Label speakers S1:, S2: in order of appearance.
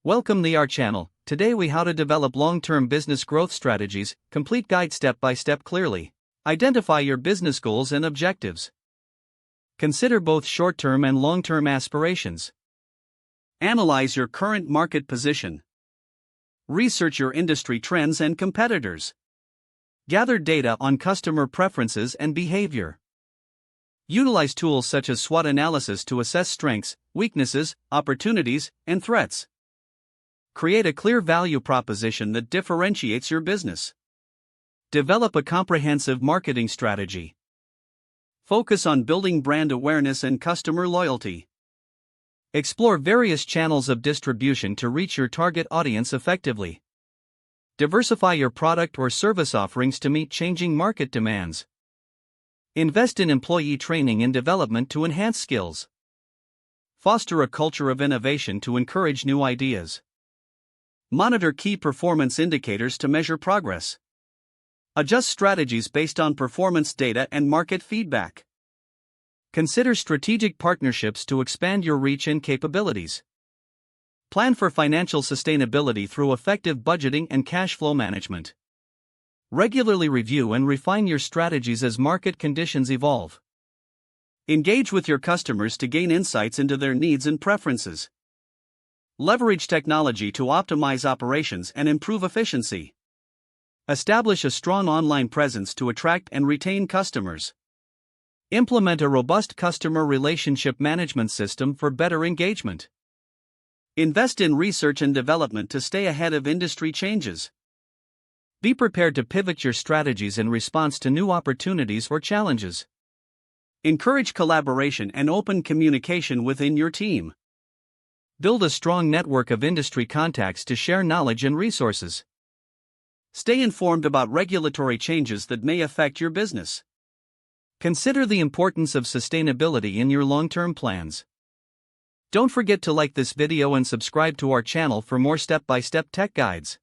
S1: Welcome to our channel. Today we how to develop long-term business growth strategies, complete guide step by step clearly. Identify your business goals and objectives. Consider both short-term and long-term aspirations. Analyze your current market position. Research your industry trends and competitors. Gather data on customer preferences and behavior. Utilize tools such as SWOT analysis to assess strengths, weaknesses, opportunities, and threats. Create a clear value proposition that differentiates your business. Develop a comprehensive marketing strategy. Focus on building brand awareness and customer loyalty. Explore various channels of distribution to reach your target audience effectively. Diversify your product or service offerings to meet changing market demands. Invest in employee training and development to enhance skills. Foster a culture of innovation to encourage new ideas. Monitor key performance indicators to measure progress. Adjust strategies based on performance data and market feedback. Consider strategic partnerships to expand your reach and capabilities. Plan for financial sustainability through effective budgeting and cash flow management. Regularly review and refine your strategies as market conditions evolve. Engage with your customers to gain insights into their needs and preferences. Leverage technology to optimize operations and improve efficiency. Establish a strong online presence to attract and retain customers. Implement a robust customer relationship management system for better engagement. Invest in research and development to stay ahead of industry changes. Be prepared to pivot your strategies in response to new opportunities or challenges. Encourage collaboration and open communication within your team. Build a strong network of industry contacts to share knowledge and resources. Stay informed about regulatory changes that may affect your business. Consider the importance of sustainability in your long-term plans. Don't forget to like this video and subscribe to our channel for more step-by-step tech guides.